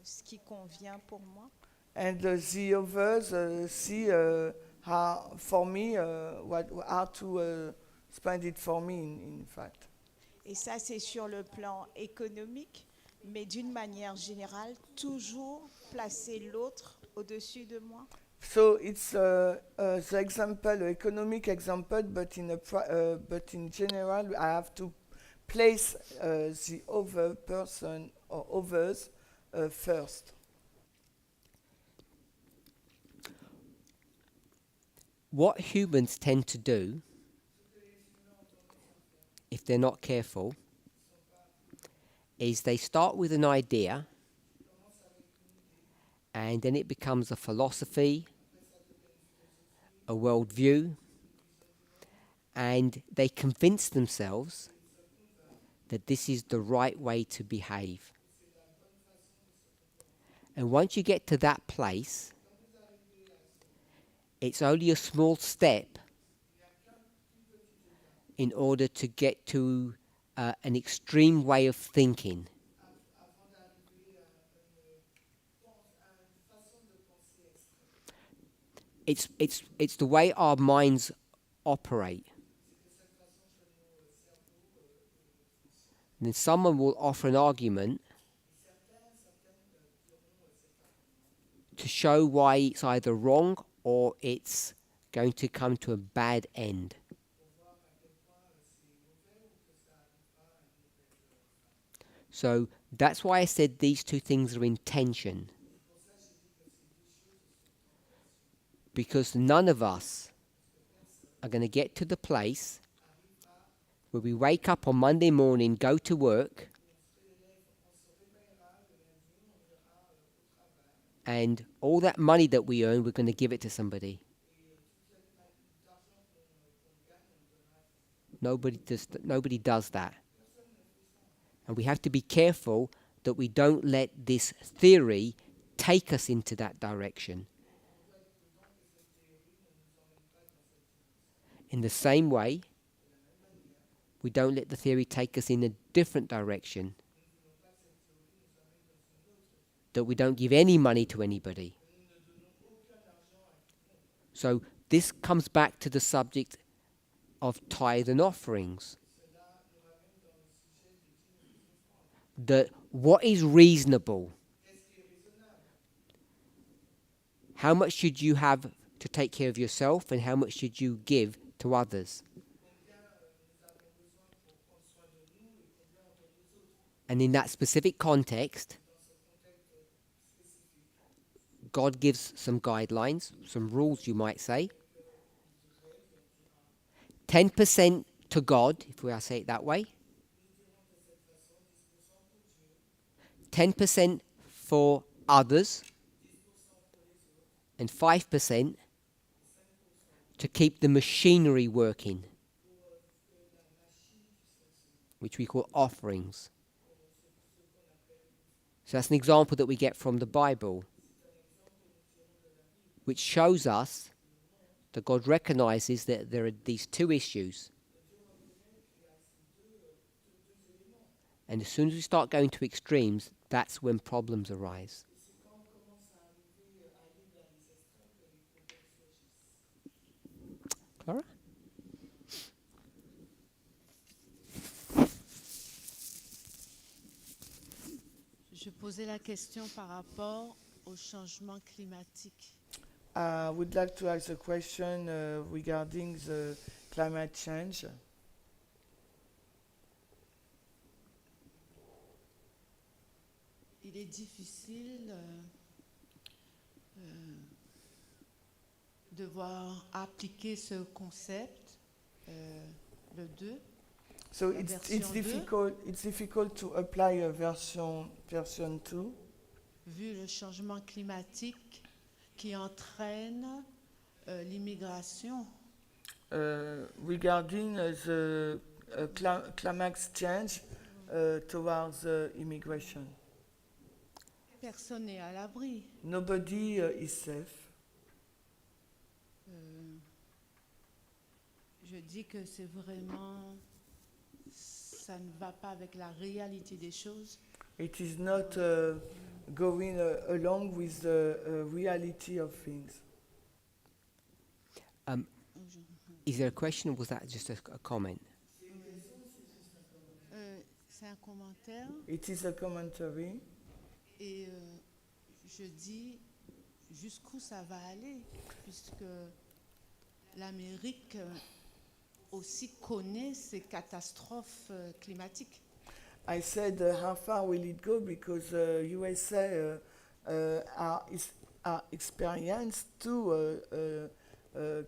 ce qui convient pour moi. and the others see how for me how to spend it for me. In fact, Et ça, c'est sur le plan économique, mais d'une manière générale, toujours placer l'autre au-dessus de moi. so it's the example, economic example, but but in general, I have to place the other person or others first. What humans tend to do, if they're not careful, is they start with an idea and then it becomes a philosophy, a worldview, and they convince themselves that this is the right way to behave. And once you get to that place, it's only a small step in order to get to an extreme way of thinking. It's the way our minds operate. And then someone will offer an argument to show why it's either wrong or it's going to come to a bad end. So that's why I said these two things are in tension. Because none of us are going to get to the place where we wake up on Monday morning, go to work, and all that money that we earn, we're going to give it to somebody. Nobody does that. And we have to be careful that we don't let this theory take us into that direction. In the same way, we don't let the theory take us in a different direction. That we don't give any money to anybody. So this comes back to the subject of tithe and offerings. That what is reasonable? How much should you have to take care of yourself, and how much should you give to others? And in that specific context, God gives some guidelines, some rules you might say. 10% to God, if we say it that way. 10% for others. And 5% to keep the machinery working, which we call offerings. So that's an example that we get from the Bible, which shows us that God recognizes that there are these two issues. And as soon as we start going to extremes, that's when problems arise. Clara? Je posais la question par rapport au changement climatique. I would like to ask a question regarding the climate change. Il est difficile de voir appliquer ce concept, le 2. So La it's version 2. difficult to apply a version 2. Vu le changement climatique qui entraîne l'immigration. Regarding the climate change towards immigration. Personne n'est à l'abri. Nobody is safe. Je dis que c'est vraiment, ça ne va pas avec la réalité des choses. It is not going along with the reality of things. Is there a question or was that just a comment? C'est un commentaire. It is a commentary. Et je dis jusqu'où ça va aller, puisque l'Amérique aussi connaît ces catastrophes climatiques. I said, how far will it go? Because USA are experienced two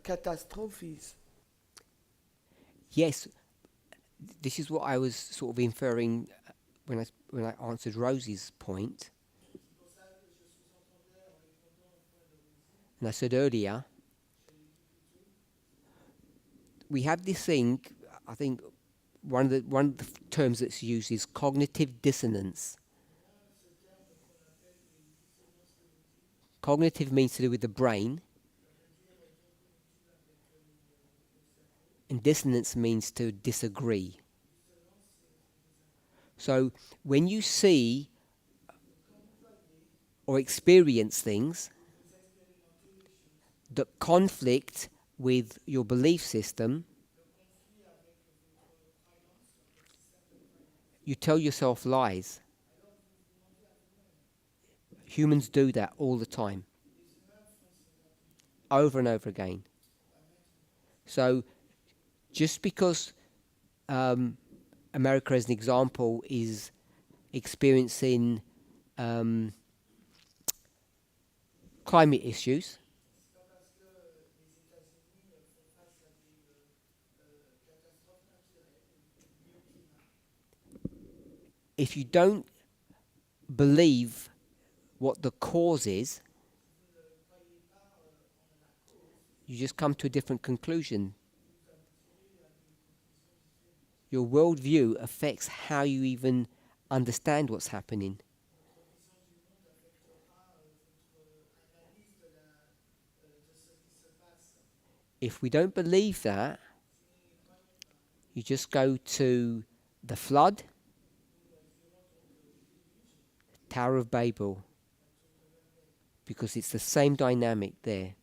catastrophes. Yes, this is what I was sort of inferring when I answered Rosie's point. And I said earlier, we have this thing, I think one of the terms that's used is cognitive dissonance. Cognitive means to do with the brain, and dissonance means to disagree. So when you see or experience things that conflict with your belief system, you tell yourself lies. Humans do that all the time, over and over again. So just because America, as an example, is experiencing climate issues, if you don't believe what the cause is, you just come to a different conclusion. Your worldview affects how you even understand what's happening. If we don't believe that, you just go to the flood, Tower of Babel, because it's the same dynamic there.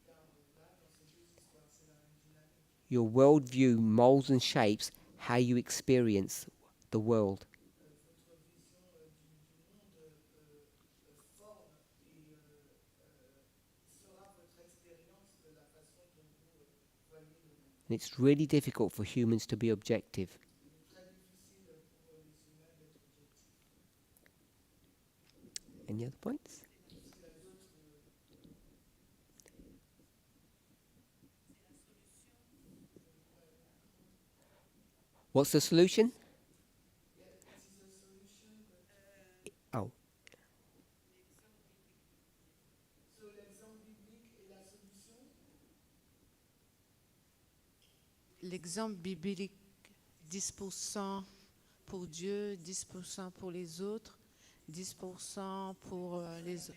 Your worldview molds and shapes how you experience the world. And it's really difficult for humans to be objective. Any other points? What's the solution? Oh. L'exemple biblique, 10% pour Dieu, 10% pour les autres. 10% pour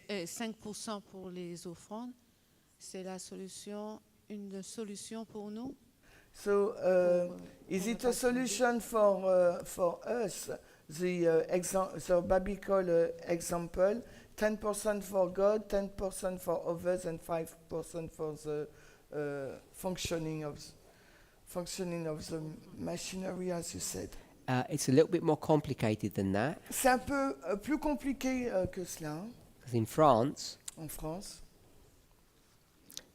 5% pour les offrandes, c'est la solution, une solution pour nous? So, Pour, is pour it ne a pas tomber. solution for us? The biblical example: 10% for God, 10% for others, and 5% for the functioning of the machinery, as you said. It's a little bit more complicated than that. C'est un peu plus compliqué que cela. Because in France, En France,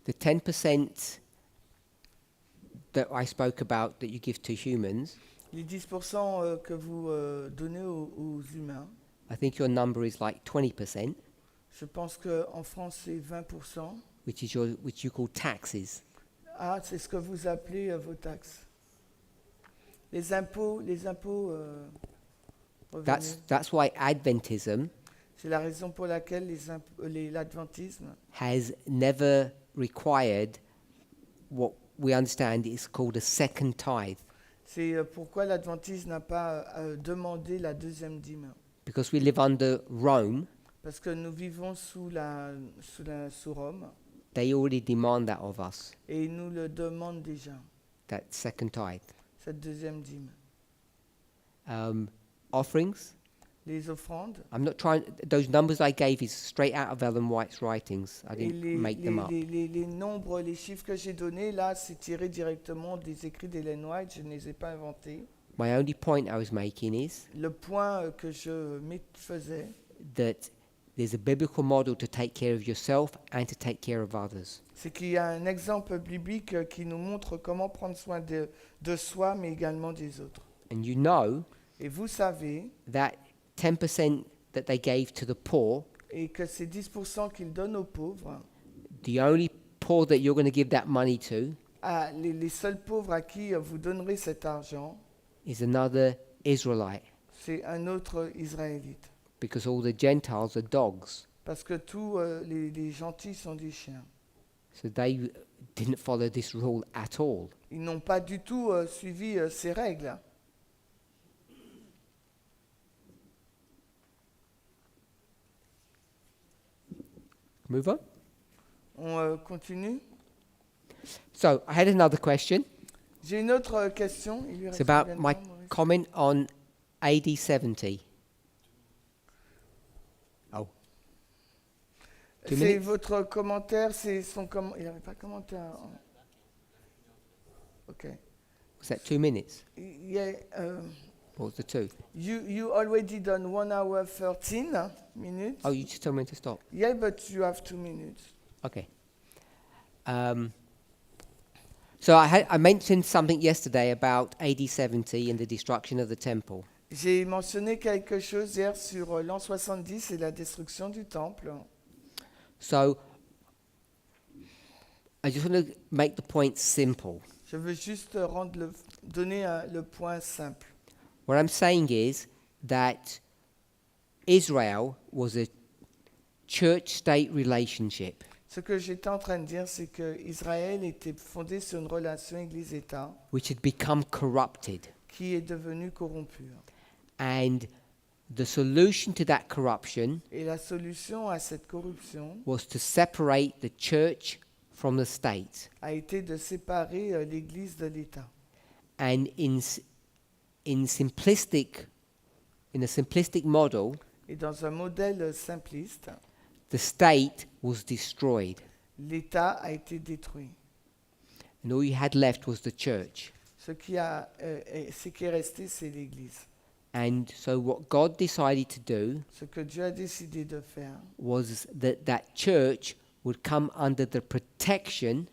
the 10% that I spoke about that you give to humans, les 10% que vous donnez aux humains, I think your number is like 20%, je pense qu'en France, c'est 20%. which you call taxes. Ah, c'est ce que vous appelez vos taxes. Les impôts revenus. That's why Adventism C'est la raison pour laquelle l'adventisme has never required what we understand is called a second tithe, c'est pourquoi l'adventisme n'a pas demandé la deuxième dîme. because we live under Rome. Parce que nous vivons sous Rome They already demand that of us, et ils nous le demandent déjà, that second tithe. cette deuxième dîme. Offerings. Les offrandes. I'm not trying. Those numbers I gave is straight out of Ellen White's writings. I Et didn't make them up. les nombres, les chiffres que j'ai donnés, là, c'est tiré directement des écrits d'Ellen White, je ne les ai pas inventés. My only point I was making is Le point que je faisais, that there's a biblical model to take care of yourself and to take care of others. c'est qu'il y a un exemple biblique qui nous montre comment prendre soin de soi, mais également des autres. And you know Et vous savez, that 10% that they gave to the poor, et que ces 10% qu'ils donnent aux pauvres, the only poor that you're going to give that money to les seuls pauvres à qui vous donnerez cet argent, is another Israelite, c'est un autre Israélite. because all the Gentiles are dogs. Parce que tous les gentils sont des chiens. So they didn't follow this rule at all. Ils n'ont pas du tout suivi ces règles. Move on. On continue. So I had another question. J'ai une autre question. Il lui It's reste about combien de my temps, Maurice? comment on AD 70. Oh. 2 C'est minutes? votre commentaire, c'est son commentaire. Il n'avait pas de commentaire. Ok. Was that 2 minutes? Yeah, Or was it 2? you already done 1 hour 13 minutes. Oh, you just told me to stop. Yeah, but you have 2 minutes. Okay. So I mentioned something yesterday about AD 70 and the destruction of the temple. J'ai mentionné quelque chose hier sur l'an 70 et la destruction du temple. So I just want to make the point simple. Je veux juste donner le point simple. What I'm saying is that Israel was a church-state relationship. Ce que j'étais en train de dire, c'est que Israël était fondé sur une relation Église-État Which had become corrupted. qui est devenue corrompue. And the solution to that corruption Et la solution à cette corruption was to separate the church from the state. a été de séparer l'Église de l'État. And in a simplistic model, Et dans un modèle simpliste, the state was destroyed. l'État a été détruit. And all you had left was the church. Ce qui est resté, c'est l'Église. And so what God decided to do Ce que Dieu a décidé de faire, was that church would come under the protection,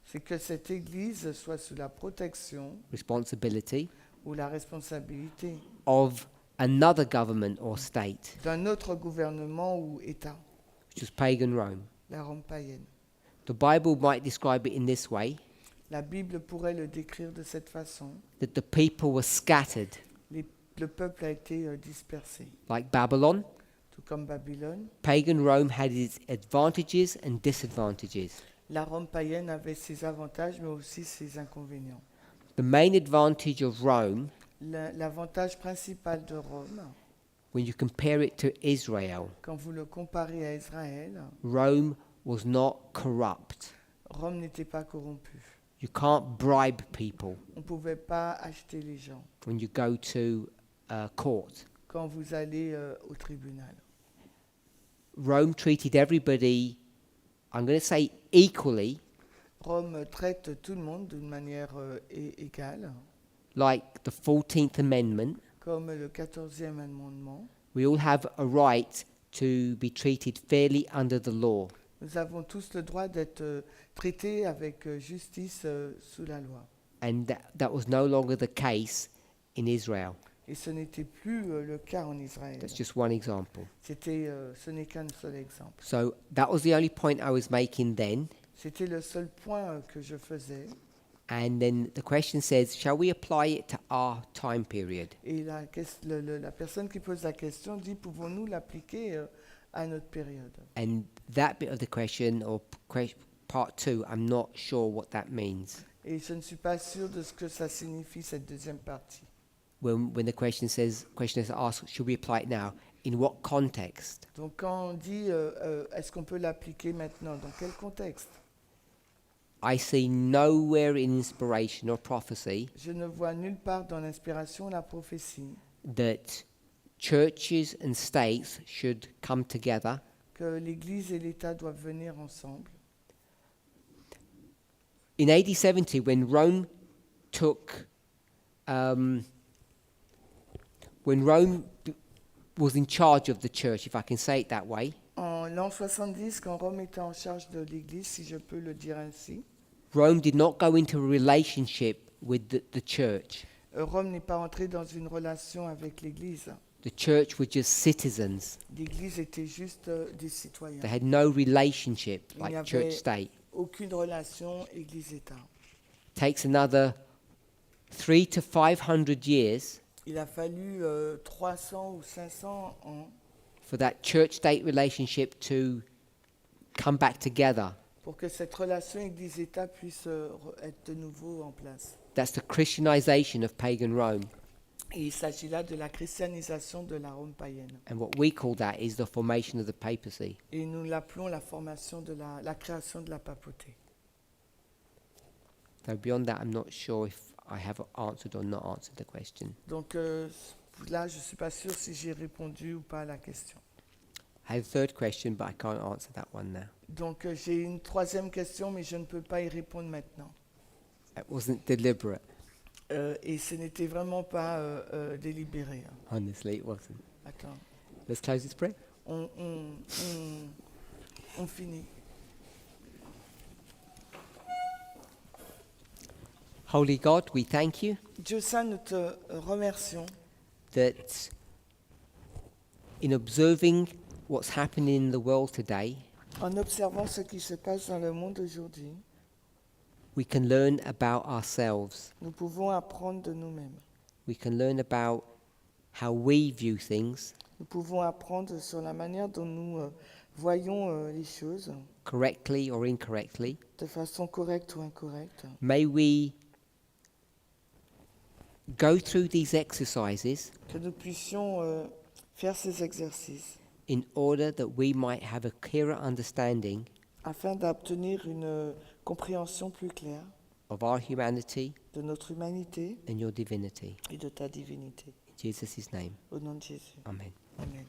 c'est que cette Église soit sous la protection responsibility ou la responsabilité of another government or state, d'un autre gouvernement ou État, which was pagan Rome. la Rome païenne. The Bible might describe it in this way, La Bible pourrait le décrire de cette façon. that the people were scattered, Le peuple a été dispersé. like Babylon. Tout comme Babylone, Pagan Rome had its advantages and disadvantages. la Rome païenne avait ses avantages mais aussi ses inconvénients. The main advantage of Rome L'avantage principal de Rome, when you compare it to Israel, quand vous le comparez à Israël, Rome was not corrupt. Rome n'était pas corrompue. You can't bribe people On ne pouvait pas acheter les gens when you go to court. quand vous allez au tribunal. Rome treated everybody, I'm going to say equally, Rome traite tout le monde d'une manière égale, like the 14th Amendment. comme le 14e amendement. We all have a right to be treated fairly under the law. Nous avons tous le droit d'être traités avec justice sous la loi. And that was no longer the case in Israel. Et ce n'était plus le cas en Israël. That's just one example. Ce n'est qu'un seul exemple. So that was the only point I was making then. C'était le seul point que je faisais. And then the question says, shall we apply it to our time period? Et la personne qui pose la question dit, pouvons-nous l'appliquer à notre période? And that bit of the question, or part 2, I'm not sure what that means. Et je ne suis pas sûr de ce que ça signifie, cette deuxième partie. When the question is asked, should we apply it now? In what context? Donc quand on dit, est-ce qu'on peut l'appliquer maintenant? Dans quel contexte? I see nowhere in inspiration or prophecy Je ne vois nulle part dans l'inspiration ou la prophétie that churches and states should come together que l'Église et l'État doivent venir ensemble. in AD 70, when Rome took, when Rome was in charge of the church, if I can say it that way, En l'an 70, quand Rome était en charge de l'Église, si je peux le dire ainsi, Rome did not go into a relationship with the church. Rome n'est pas entré dans une relation avec l'Église. The church were just citizens. L'Église était juste des citoyens. They had no relationship Il n'y like avait church-state. aucune relation Église-État. Takes another 300 to 500 years Il a fallu 300 ou 500 ans for that church-state relationship to come back together. pour que cette relation Église-État puisse être de nouveau en place. That's the Christianization of pagan Rome. Et il s'agit là de la christianisation de la Rome païenne. And what we call that is the formation of the papacy. Et nous l'appelons la formation de la création de la papauté. So beyond that, I'm not sure if I have answered or not answered the question. Donc là, je ne suis pas sûr si j'ai répondu ou pas à la question. I have a third question, but I can't answer that one now. Donc j'ai une troisième question, mais je ne peux pas y répondre maintenant. It wasn't deliberate. Et ce n'était vraiment pas délibéré. Hein. Honestly, it wasn't. Attends, Let's close this prayer. on finit. Holy God, we thank you Dieu Saint, nous te remercions that in observing what's happening in the world today, en observant ce qui se passe dans le monde aujourd'hui. we can learn about ourselves. Nous pouvons apprendre de nous-mêmes. We can learn about how we view things, Nous pouvons apprendre sur la manière dont nous voyons les choses, correctly or incorrectly. de façon correcte ou incorrecte. May we go through these exercises Que nous puissions faire ces exercices in order that we might have a clearer understanding afin d'obtenir une compréhension plus claire of our humanity de notre humanité and your divinity. et de ta divinité. In Jesus' name, Au nom de Jésus. amen. Amen.